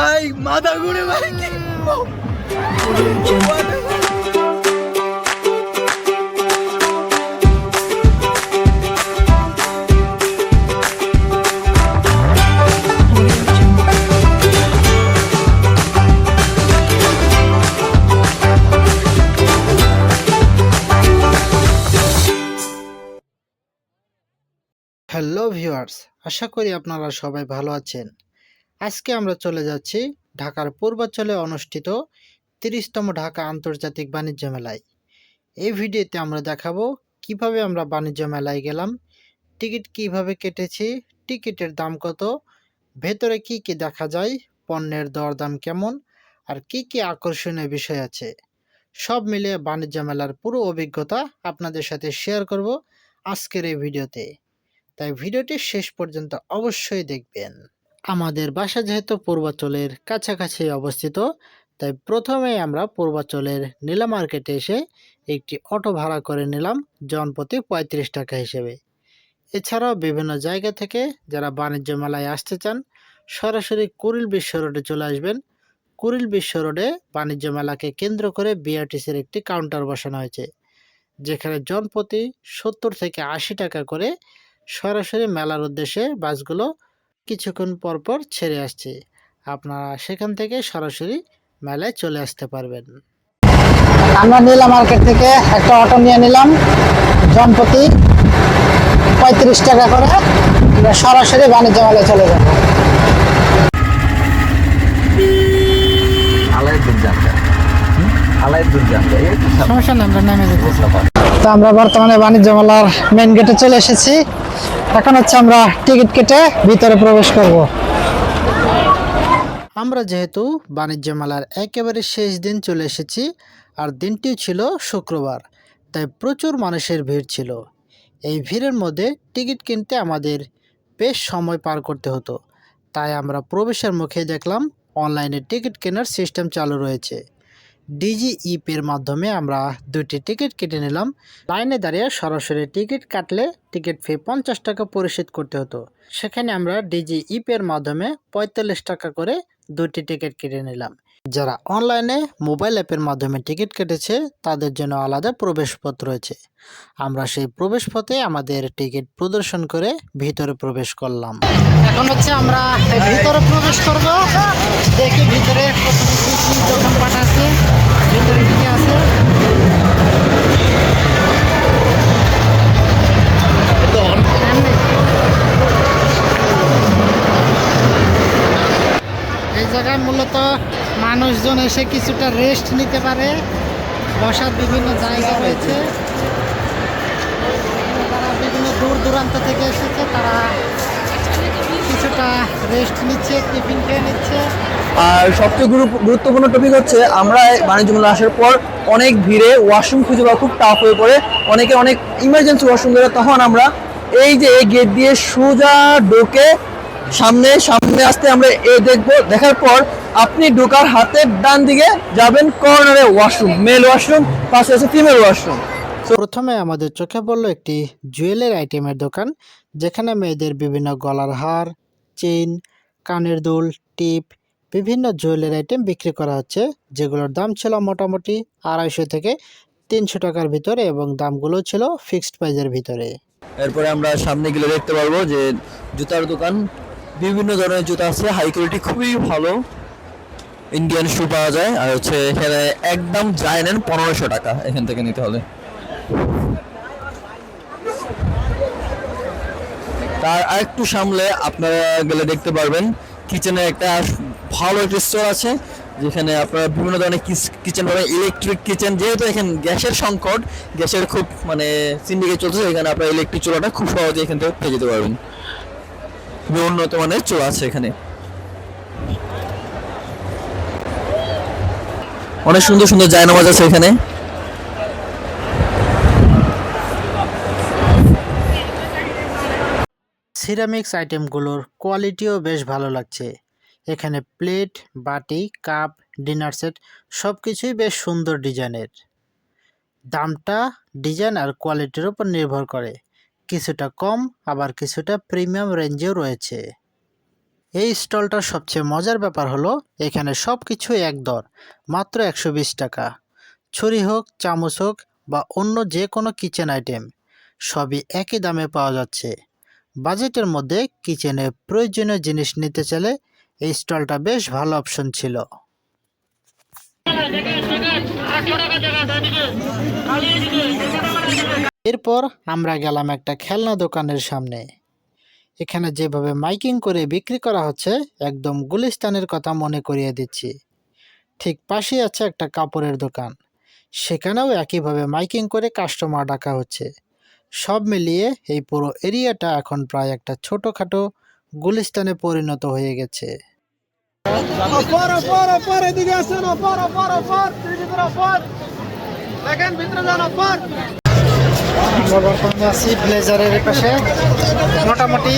ভাই মাথা ঘুরে ভাই হ্যালো ভিউয়ার্স, আশা করি আপনারা সবাই ভালো আছেন। আজকে আমরা চলে যাচ্ছি ঢাকার পূর্বাঞ্চলে অনুষ্ঠিত ৩০তম ঢাকা আন্তর্জাতিক বাণিজ্য মেলায়। এই ভিডিওতে আমরা দেখাবো কিভাবে আমরা বাণিজ্য মেলায় গেলাম, টিকিট কিভাবে কেটেছি, টিকিটের দাম কত, ভেতরে কি কি দেখা যায়, পণ্যের দরদাম কেমন, আর কি কি আকর্ষণীয় বিষয় আছে। সব মিলিয়ে বাণিজ্য মেলার পুরো অভিজ্ঞতা আপনাদের সাথে শেয়ার করব আজকের এই ভিডিওতে। তাই ভিডিওটি শেষ পর্যন্ত অবশ্যই দেখবেন। আমাদের বাসা যেহেতু পূর্বাঞ্চলের কাছাকাছি অবস্থিত, তাই প্রথমেই আমরা পূর্বাঞ্চলের নীলা মার্কেটে এসে একটি অটো ভাড়া করে নিলাম জনপ্রতি ৩৫ টাকা হিসেবে। এছাড়াও বিভিন্ন জায়গা থেকে যারা বাণিজ্য মেলায় আসতে চান সরাসরি কুড়িল বিশ্ব রোডে চলে আসবেন। কুড়িল বিশ্ব রোডে বাণিজ্য মেলাকে কেন্দ্র করে বিআরটিসির একটি কাউন্টার বসানো হয়েছে, যেখানে জনপ্রতি ৭০ থেকে ৮০ টাকা করে সরাসরি মেলার উদ্দেশ্যে বাসগুলো কিছুক্ষণ পরপর ছেড়ে আসছে। আপনারা সেখান থেকে সরাসরি মেলায় চলে আসতে পারবেন। আমরা নীলা মার্কেট থেকে একটা অটো নিয়ে নিলাম জনপ্রতি ৩৫ টাকা করে। আমরা সরাসরি বাণিজ্য মেলায় চলে যাব। সমস্যা না, আমরা নেমে যেতে। তো আমরা বর্তমানে বাণিজ্য মেলার মেন গেটে চলে এসেছি। এখন হচ্ছে আমরা টিকিট কেটে ভিতরে প্রবেশ করব। আমরা যেহেতু বাণিজ্য মেলার একেবারে শেষ দিন চলে এসেছি, আর দিনটিও ছিল শুক্রবার, তাই প্রচুর মানুষের ভিড় ছিল। এই ভিড়ের মধ্যে টিকিট কিনতে আমাদের বেশ সময় পার করতে হতো, তাই আমরা প্রবেশের মুখে দেখলাম অনলাইনে টিকিট কেনার সিস্টেম চালু রয়েছে। ডিজি ইপের মাধ্যমে আমরা 2টি টিকিট কেটে নিলাম। লাইনে দাঁড়িয়ে সরাসরি টিকিট কাটলে টিকিট ফি 50 টাকা পরিশোধ করতে হতো, সেখানে আমরা ডিজি ইপের মাধ্যমে 45 টাকা করে 2টি টিকিট কেটে নিলাম। যারা অনলাইনে মোবাইল অ্যাপের মাধ্যমে টিকিট কেটেছে তাদের জন্য আলাদা প্রবেশপথ রয়েছে। আমরা সেই প্রবেশপথে আমাদের টিকিট প্রদর্শন করে ভিতরে প্রবেশ করলাম। এখন হচ্ছে আমরা ভিতরে প্রবেশ করব। দেখি ভিতরে দোকানপাট আছে, ভিতরে কি আছে। এই জায়গায় মূলত মানুষজন এসে কিছুটা রেস্ট নিতে পারে, বসার বিভিন্ন জায়গা রয়েছে। তারা বিভিন্ন দূর দূরান্ত থেকে এসেছে, তারা কিছুটা রেস্ট নিচ্ছে, টিফিন খেয়ে নিচ্ছে। আর সবচেয়ে গুরুত্বপূর্ণ টপিক হচ্ছে আমরা বাণিজ্য মেলা আসার পর অনেক ভিড়ে ওয়াশরুম খুঁজে পাওয়া খুব টাফ হয়ে পড়ে। অনেকে অনেক ইমার্জেন্সি ওয়াশরুম ধরে, তখন আমরা এই যে এই গেট দিয়ে সোজা ঢোকে সামনে আসতে আমরা দেখার পর আপনি ঢোকার হাতের ডান দিকে যাবেন কর্নারে ওয়াশরুম, মেল ওয়াশরুম, পাশে আছে ফিমেল ওয়াশরুম। প্রথমে আমাদের চোখে পড়লো একটি জুয়েলারি আইটেমের দোকান, যেখানে মেয়েদের বিভিন্ন গলার হার, চেইন, কানের দুল, টিপ, বিভিন্ন জুয়েলারি আইটেম বিক্রি করা হচ্ছে, যেগুলোর দাম ছিল মোটামুটি 250 থেকে 300 টাকার ভিতরে এবং দামগুলো ছিল ফিক্সড প্রাইজের ভিতরে। এরপরে আমরা সামনে গেলে দেখতে পারবো যে জুতার দোকান, বিভিন্ন ধরনের জুতা আছে, হাই কোয়ালিটি, খুবই ভালো ইন্ডিয়ান শু পাওয়া যায়। আর হচ্ছে এখানে একদম যায় নেন 1500 টাকা এখান থেকে নিতে হলে। তার আরেকটু সামনে আপনারা গেলে দেখতে পারবেন কিচেনের একটা ভালো একটা স্টোর আছে, যেখানে আপনারা বিভিন্ন ধরনের কিচেন পাবেন, ইলেকট্রিক কিচেন। যেহেতু এখানে গ্যাসের সংকট, গ্যাসের খুব সিন্ডিকেট চলছে, এখানে আপনারা ইলেকট্রিক চুলাটা খুব সহজে এখান থেকে পেয়ে যেতে পারবেন। খুবই উন্নত মানের চুলা আছে এখানে। অনেক সুন্দর সুন্দর জায়নামাজ আছে এখানে। সিরামিক্স আইটেমগুলোর কোয়ালিটিও বেশ ভালো লাগছে। এখানে প্লেট, বাটি, কাপ, ডিনার সেট সব কিছুই বেশ সুন্দর ডিজাইনের। দামটা ডিজাইন আর কোয়ালিটির উপর নির্ভর করে, কিছুটা কম আবার কিছুটা প্রিমিয়াম রেঞ্জেও রয়েছে। এই স্টলটার সবচেয়ে মজার ব্যাপার হলো এখানে সব কিছুই এক দর, মাত্র 120 টাকা। ছুরি হোক, চামচ হোক বা অন্য যে কোনো কিচেন আইটেম সবই একই দামে পাওয়া যাচ্ছে। বাজেটের মধ্যে কিচেনে প্রয়োজনীয় জিনিস নিতে চাইলে এই স্টলটা বেশ ভালো অপশন ছিল। এরপর আমরা গেলাম একটা খেলনা দোকানের সামনে। এখানে যেভাবে মাইকিং করে বিক্রি করা হচ্ছে একদম গুলিস্তানের কথা মনে করিয়ে দিচ্ছি। ঠিক পাশেই আছে একটা কাপড়ের দোকান, সেখানেও একইভাবে মাইকিং করে কাস্টমার ডাকা হচ্ছে। সব মিলিয়ে এই পুরো এরিয়াটা এখন প্রায় একটা ছোটোখাটো গুলিস্তানে পরিণত হয়ে গেছে। আমরা বর্তমানে আছি ব্লেজারের পাশে। মোটামুটি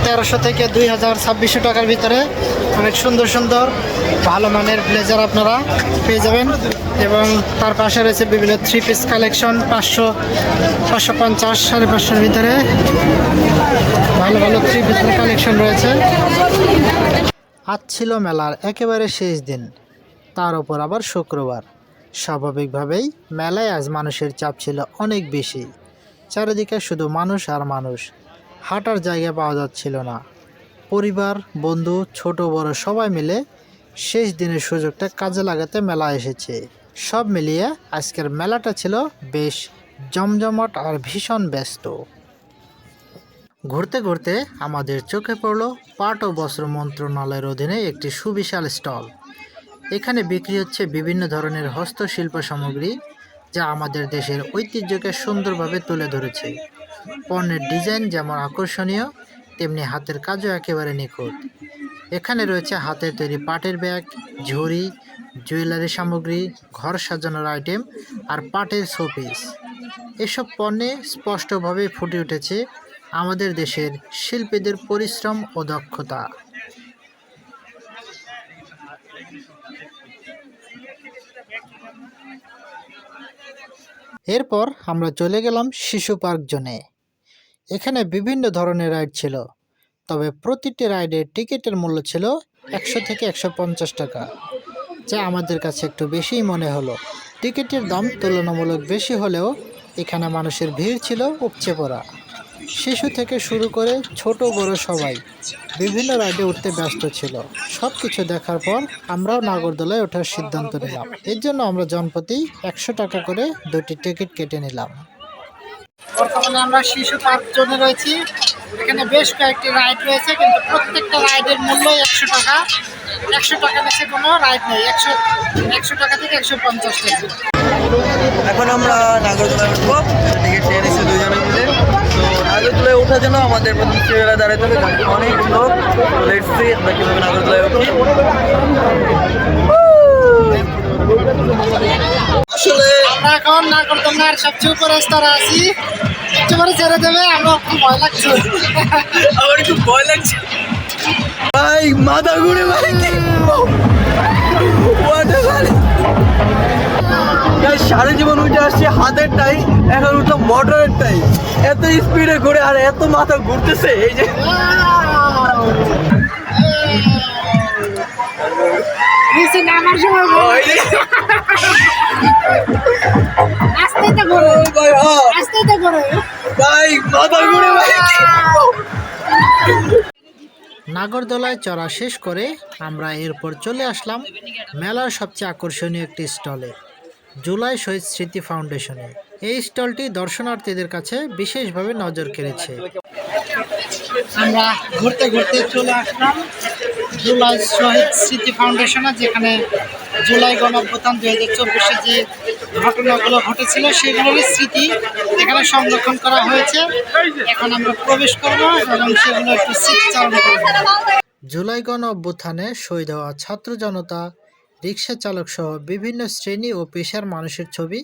1300 থেকে 2200 টাকার ভিতরে অনেক সুন্দর সুন্দর ভালো মানের ব্লেজার আপনারা পেয়ে যাবেন। এবং তার পাশে রয়েছে বিভিন্ন 3 পিস কালেকশন 500, 550, 550-এর ভিতরে ভালো ভালো 3 পিসের কালেকশন রয়েছে। আজ ছিল মেলার একেবারে শেষ দিন, তার উপর আবার শুক্রবার। স্বাভাবিকভাবেই মেলায় আজ মানুষের চাপ ছিল অনেক বেশি। চারিদিকে শুধু মানুষ আর মানুষ, হাঁটার জায়গা পাওয়া যাচ্ছিল না। পরিবার, বন্ধু, ছোট বড় সবাই মিলে শেষ দিনের সুযোগটা কাজে লাগাতে মেলা এসেছে। সব মিলিয়ে আজকের মেলাটা ছিল বেশ জমজমাট আর ভীষণ ব্যস্ত। ঘুরতে ঘুরতে আমাদের চোখে পড়ল পাট ও বস্ত্র মন্ত্রণালয়ের অধীনে একটি সুবিশাল স্টল। এখানে বিক্রি হচ্ছে বিভিন্ন ধরনের হস্তশিল্প সামগ্রী, যা আমাদের দেশের ঐতিহ্যকে সুন্দরভাবে তুলে ধরেছে। পণ্যের ডিজাইন যেমন আকর্ষণীয়, তেমনি হাতের কাজও একেবারে নিখুঁত। এখানে রয়েছে হাতের তৈরি পাটের ব্যাগ, ঝুড়ি, জুয়েলারি সামগ্রী, ঘর সাজানোর আইটেম আর পাটের শোপিস। এসব পণ্যে স্পষ্টভাবে ফুটে উঠেছে আমাদের দেশের শিল্পীদের পরিশ্রম ও দক্ষতা। এরপর আমরা চলে গেলাম শিশু পার্ক জোনে। এখানে বিভিন্ন ধরনের রাইড ছিল, তবে প্রতিটি রাইডের টিকিটের মূল্য ছিল 100 থেকে 150 টাকা, যা আমাদের কাছে একটু বেশিই মনে হলো। টিকিটের দাম তুলনামূলক বেশি হলেও এখানে মানুষের ভিড় ছিল উপচে পড়া। শিশু থেকে শুরু করে ছোট বড় সবাই বিভিন্ন রাইডে উঠতে ব্যস্ত ছিল। সব কিছু দেখার পর আমরাও নাগরদোলায় ওঠার সিদ্ধান্ত নিলাম। এর জন্য আমরা জনপ্রতি 100 টাকা করে 2টি টিকিট কেটে নিলাম। বর্তমানে আমরা শিশু পার্ক জোনে রয়েছি। এখানে বেশ কয়েকটি রাইড রয়েছে, কিন্তু প্রত্যেকটা রাইডের মূল্য 100 টাকা। 100 টাকা নিচে কোনো রাইড নেই। 100 টাকা থেকে 150 টাকা। এখন আমরা নাগরদোলায় উঠবো, টিকিট নিয়ে নিচ্ছি দুজনে মিলে। তো নাগরদোলায় ওঠার জন্য আমাদের প্রথম সিরিয়ালে দাঁড়াতে হবে, কারণ অনেক লোক। লেটস সি আমরা কীভাবে নাগরদোলায় উঠি। আসলে আমরা এখন নাগরদোলার সবচেয়ে উপরে স্তরে আছি। একটু পরে ছেড়ে দেবে, আমার খুব ভয় লাগছে। আমার একটু ভয় লাগছে ভাই, মাথা ঘুরে ভাই। সারা জীবন উঠে আসছে হাতেরটাই, এখন উঠলো মোটরেরটাই। এত স্পিডে ঘুরে আর এত মাথা ঘুরতেছে। এই যে নিচে নামার সময় আস্তে তো ঘুরে, ভাই আস্তে তো ঘুরে ভাই, মাথা ঘুরে ভাই। নাগরদোলায় চড়া শেষ করে আমরা এরপর চলে আসলাম মেলার সবচেয়ে আকর্ষণীয় একটি স্টলে, জুলাই শহীদ স্মৃতি ফাউন্ডেশনে। এই স্টলটি দর্শনার্থীদের কাছে বিশেষভাবে নজর কেড়েছে। আমরা ঘুরতে ঘুরতে চলে আসলাম জুলাই শহীদ স্মৃতি ফাউন্ডেশনে, যেখানে জুলাই গণঅভ্যুত্থান 2024-এ যে ঘটনাগুলো ঘটেছিল সেগুলোরই স্মৃতি এখানে সংরক্ষণ করা হয়েছে। এখন আমরা প্রবেশ করব এবং সেগুলো একটু স্মৃতিচারণ করব। জুলাই গণঅভ্যুত্থানে শহীদ হওয়া ছাত্র জনতা, রিক্সা চালক সহ বিভিন্ন শ্রেণী ও পেশার মানুষের ছবি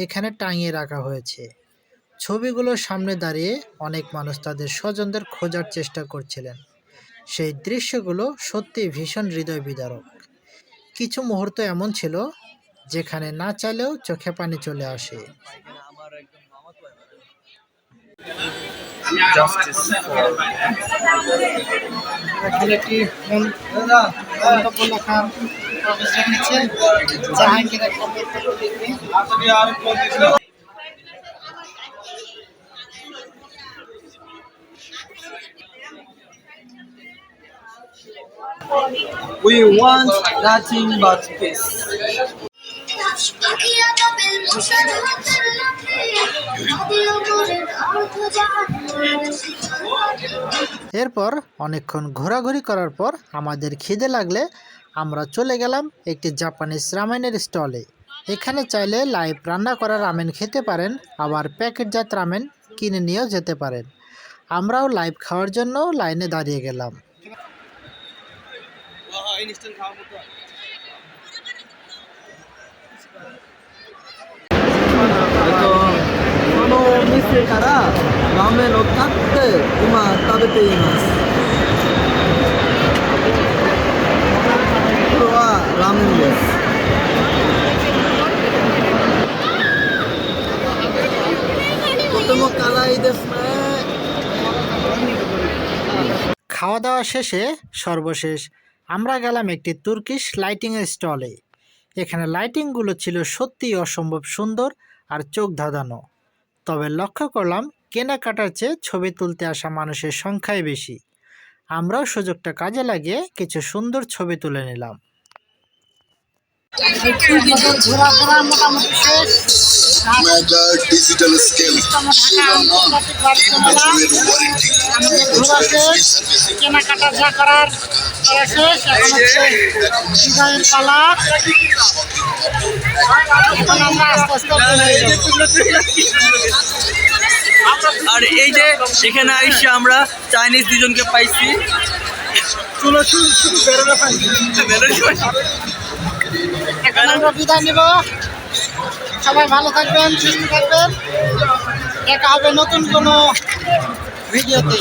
এখানে টাঙিয়ে রাখা হয়েছে। ছবিগুলোর সামনে দাঁড়িয়ে অনেক মানুষ তাদের স্বজনদের খোঁজার চেষ্টা করছিলেন। সেই দৃশ্যগুলো সত্যিই ভীষণ হৃদয় বিদারক। কিছু মুহূর্ত এমন ছিল যেখানে না চাইলেও চোখে পানি চলে আসে। এখানে একটি মন্তব্য লেখার প্রবেশ রেখেছে জাহাঙ্গীরের মন্তব্য দেখে। We want nothing but peace. এরপর অনেকক্ষণ ঘোরাঘুরি করার পর আমাদের খিদে লাগলে আমরা চলে গেলাম একটি জাপানিজ রামেনের স্টলে। এখানে চাইলে লাইভ রান্না করা রামেন খেতে পারেন, আবার প্যাকেটজাত রামেন কিনে নিয়েও যেতে পারেন। আমরাও লাইভ খাওয়ার জন্য লাইনে দাঁড়িয়ে গেলাম। খাওয়া দাওয়া শেষে সর্বশেষ আমরা গেলাম একটি তুর্কিশ লাইটিংয়ের স্টলে। এখানে লাইটিংগুলো ছিল সত্যিই অসম্ভব সুন্দর আর চোখ ধাঁধানো। তবে লক্ষ্য করলাম কেনাকাটার চেয়ে ছবি তুলতে আসা মানুষের সংখ্যাই বেশি। আমরাও সুযোগটা কাজে লাগিয়ে কিছু সুন্দর ছবি তুলে নিলাম। ঘোরাফেরা মোটামুটি শেষ। Mega digital scale. আমাদের ঘোরা শেষ, কেনাকাটা যা করার করা শেষ। এখন হচ্ছে বিদায়ের পালা। এখন আমরা আস্তে আস্তে বেরিয়ে যাবো। আর এই যে এখানে আইসা আমরা চাইনিজ দুজনকে পাইছি। এখন আমরা বিদায় নিব। সবাই ভালো থাকবেন, সুস্থ থাকবেন। দেখা হবে নতুন কোনো ভিডিওতে।